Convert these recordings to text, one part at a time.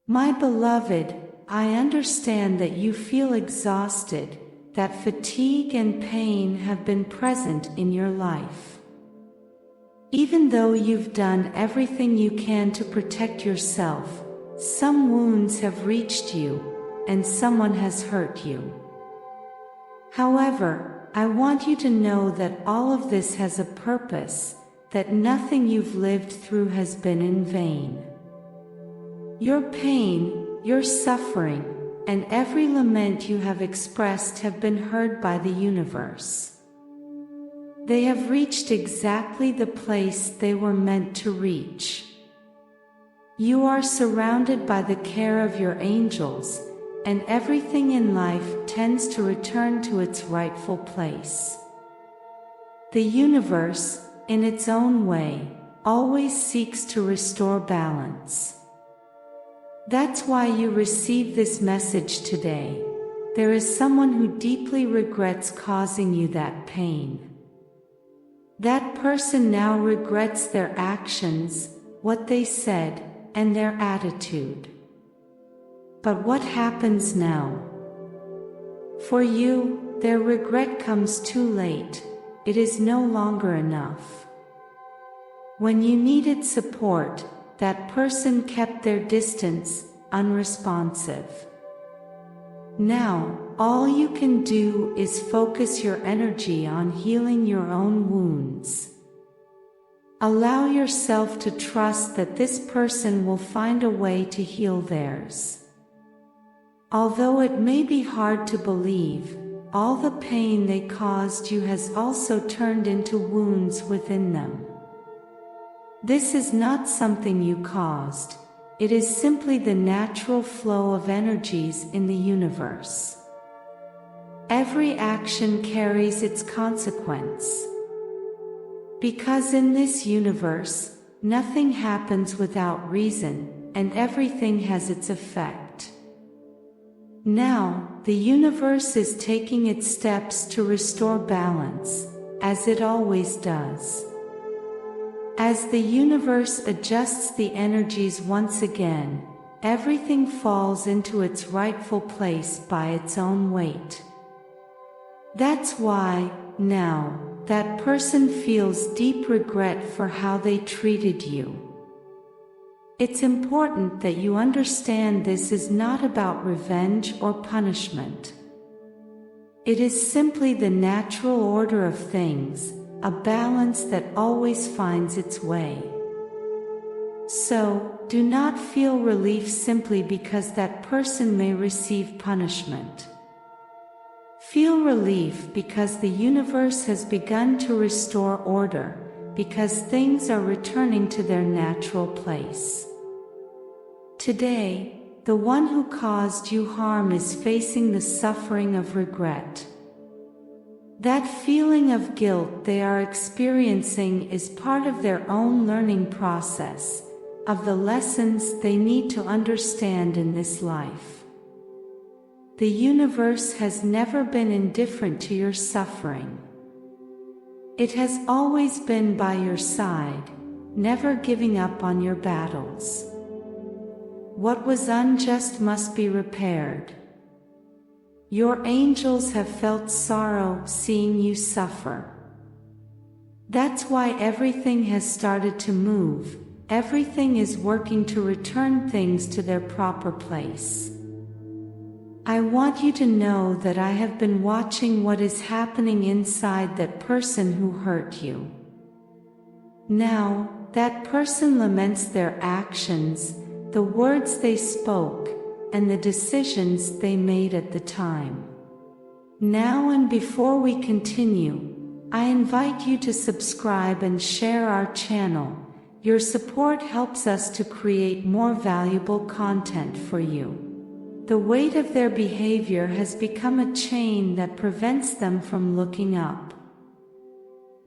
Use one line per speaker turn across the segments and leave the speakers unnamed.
My beloved, I understand that you feel exhausted, that fatigue and pain have been present in your life. Even though you've done everything you can to protect yourself, some wounds have reached you, and someone has hurt you. However, I want you to know that all of this has a purpose, that nothing you've lived through has been in vain. Your pain, your suffering, and every lament you have expressed have been heard by the universe. They have reached exactly the place they were meant to reach. You are surrounded by the care of your angels, and everything in life tends to return to its rightful place. The universe, in its own way, always seeks to restore balance. That's why you receive this message today. There is someone who deeply regrets causing you that pain. That person now regrets their actions, what they said, and their attitude. But what happens now? For you, their regret comes too late. It is no longer enough. When you needed support, that person kept their distance, unresponsive. Now, all you can do is focus your energy on healing your own wounds. Allow yourself to trust that this person will find a way to heal theirs. Although it may be hard to believe, all the pain they caused you has also turned into wounds within them. This is not something you caused. It is simply the natural flow of energies in the universe. Every action carries its consequence. Because in this universe, nothing happens without reason, and everything has its effect. Now, the universe is taking its steps to restore balance, as it always does. As the universe adjusts the energies once again, everything falls into its rightful place by its own weight. That's why, now, that person feels deep regret for how they treated you. It's important that you understand this is not about revenge or punishment. It is simply the natural order of things, a balance that always finds its way. So, do not feel relief simply because that person may receive punishment. Feel relief because the universe has begun to restore order, because things are returning to their natural place. Today, the one who caused you harm is facing the suffering of regret. That feeling of guilt they are experiencing is part of their own learning process, of the lessons they need to understand in this life. The universe has never been indifferent to your suffering. It has always been by your side, never giving up on your battles. What was unjust must be repaired. Your angels have felt sorrow seeing you suffer. That's why everything has started to move. Everything is working to return things to their proper place. I want you to know that I have been watching what is happening inside that person who hurt you. Now, that person laments their actions, the words they spoke, and the decisions they made at the time. Now and before we continue, I invite you to subscribe and share our channel. Your support helps us to create more valuable content for you. The weight of their behavior has become a chain that prevents them from looking up.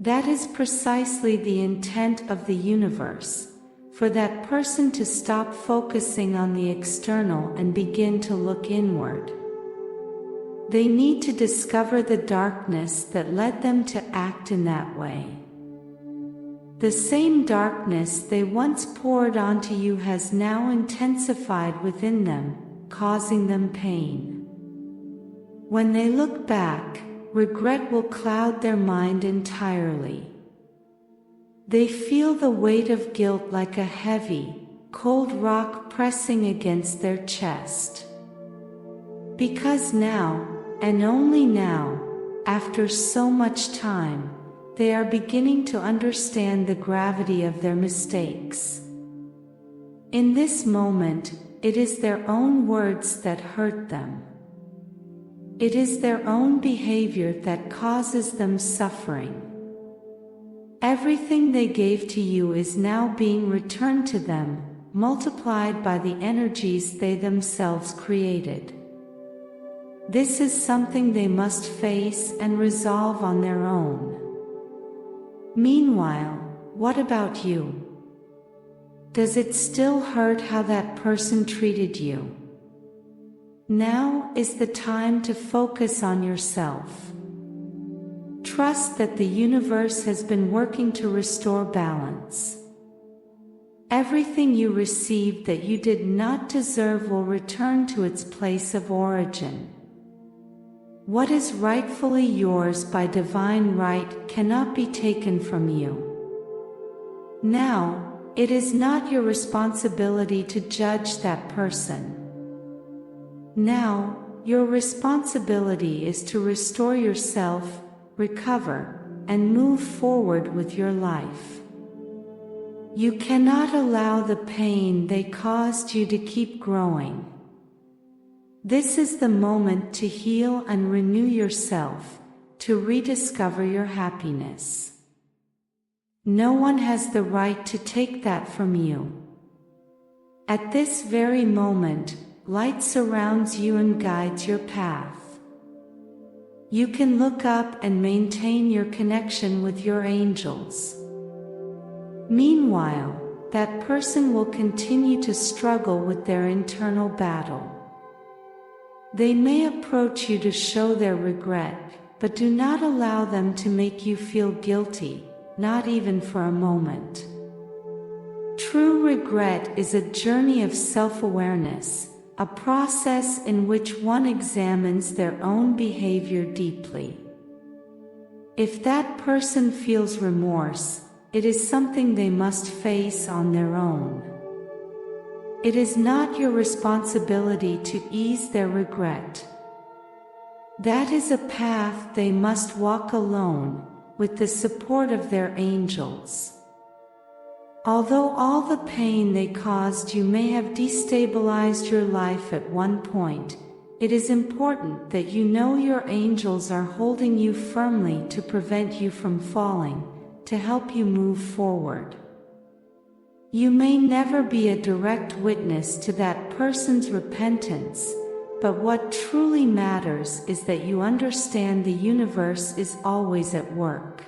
That is precisely the intent of the universe, for that person to stop focusing on the external and begin to look inward. They need to discover the darkness that led them to act in that way. The same darkness they once poured onto you has now intensified within them, causing them pain. When they look back, regret will cloud their mind entirely. They feel the weight of guilt like a heavy, cold rock pressing against their chest. Because now, and only now, after so much time, they are beginning to understand the gravity of their mistakes. In this moment, it is their own words that hurt them. It is their own behavior that causes them suffering. Everything they gave to you is now being returned to them, multiplied by the energies they themselves created. This is something they must face and resolve on their own. Meanwhile, what about you? Does it still hurt how that person treated you? Now is the time to focus on yourself. Trust that the universe has been working to restore balance. Everything you received that you did not deserve will return to its place of origin. What is rightfully yours by divine right cannot be taken from you. Now, it is not your responsibility to judge that person. Now, your responsibility is to restore yourself, recover, and move forward with your life. You cannot allow the pain they caused you to keep growing. This is the moment to heal and renew yourself, to rediscover your happiness. No one has the right to take that from you. At this very moment, light surrounds you and guides your path. You can look up and maintain your connection with your angels. Meanwhile, that person will continue to struggle with their internal battle. They may approach you to show their regret, but do not allow them to make you feel guilty, not even for a moment. True regret is a journey of self-awareness, a process in which one examines their own behavior deeply. If that person feels remorse, it is something they must face on their own. It is not your responsibility to ease their regret. That is a path they must walk alone, with the support of their angels. Although all the pain they caused you may have destabilized your life at one point, it is important that you know your angels are holding you firmly to prevent you from falling, to help you move forward. You may never be a direct witness to that person's repentance, but what truly matters is that you understand the universe is always at work.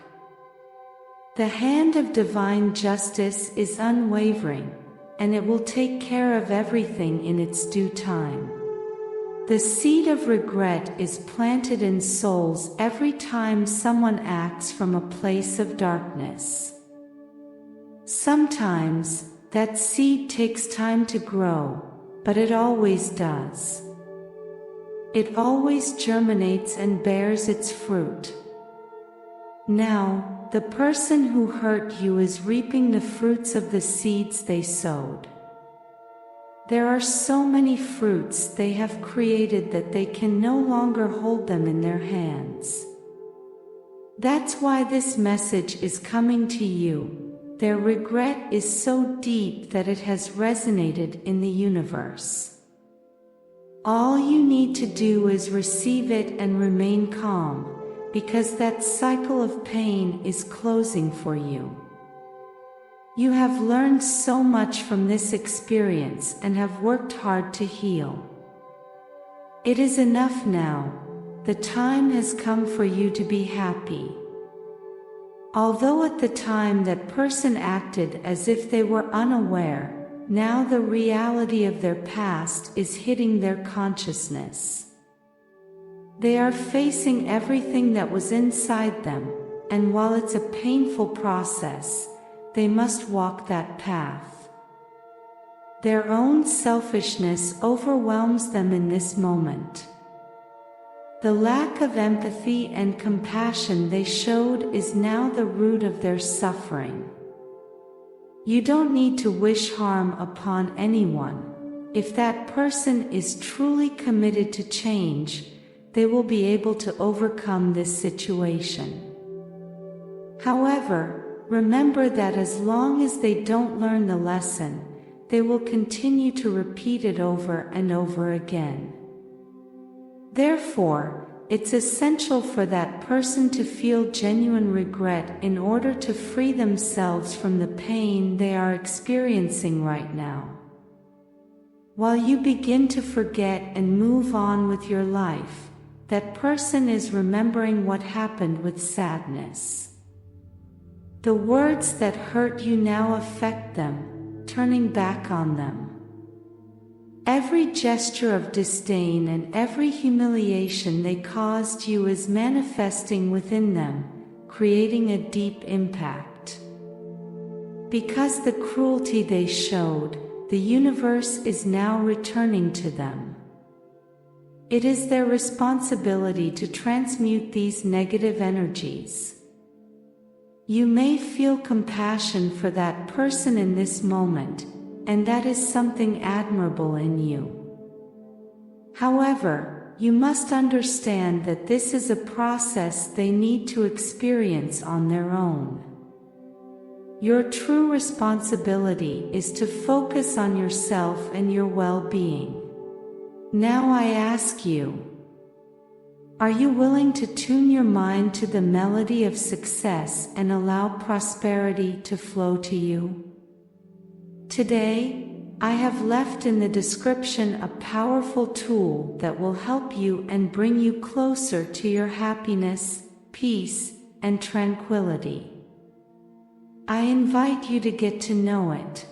The hand of divine justice is unwavering, and it will take care of everything in its due time. The seed of regret is planted in souls every time someone acts from a place of darkness. Sometimes, that seed takes time to grow, but it always does. It always germinates and bears its fruit. Now, the person who hurt you is reaping the fruits of the seeds they sowed. There are so many fruits they have created that they can no longer hold them in their hands. That's why this message is coming to you. Their regret is so deep that it has resonated in the universe. All you need to do is receive it and remain calm, because that cycle of pain is closing for you. You have learned so much from this experience and have worked hard to heal. It is enough now. The time has come for you to be happy. Although at the time that person acted as if they were unaware, now the reality of their past is hitting their consciousness. They are facing everything that was inside them, and while it's a painful process, they must walk that path. Their own selfishness overwhelms them in this moment. The lack of empathy and compassion they showed is now the root of their suffering. You don't need to wish harm upon anyone. If that person is truly committed to change, they will be able to overcome this situation. However, remember that as long as they don't learn the lesson, they will continue to repeat it over and over again. Therefore, it's essential for that person to feel genuine regret in order to free themselves from the pain they are experiencing right now. While you begin to forget and move on with your life, that person is remembering what happened with sadness. The words that hurt you now affect them, turning back on them. Every gesture of disdain and every humiliation they caused you is manifesting within them, creating a deep impact. Because the cruelty they showed, the universe is now returning to them. It is their responsibility to transmute these negative energies. You may feel compassion for that person in this moment, and that is something admirable in you. However, you must understand that this is a process they need to experience on their own. Your true responsibility is to focus on yourself and your well-being. Now I ask you, are you willing to tune your mind to the melody of success and allow prosperity to flow to you? Today, I have left in the description a powerful tool that will help you and bring you closer to your happiness, peace, and tranquility. I invite you to get to know it.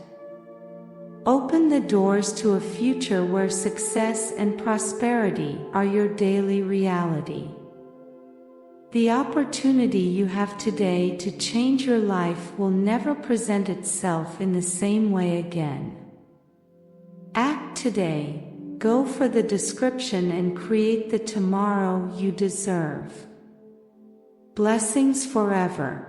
Open the doors to a future where success and prosperity are your daily reality. The opportunity you have today to change your life will never present itself in the same way again. Act today, go for the description and create the tomorrow you deserve. Blessings forever.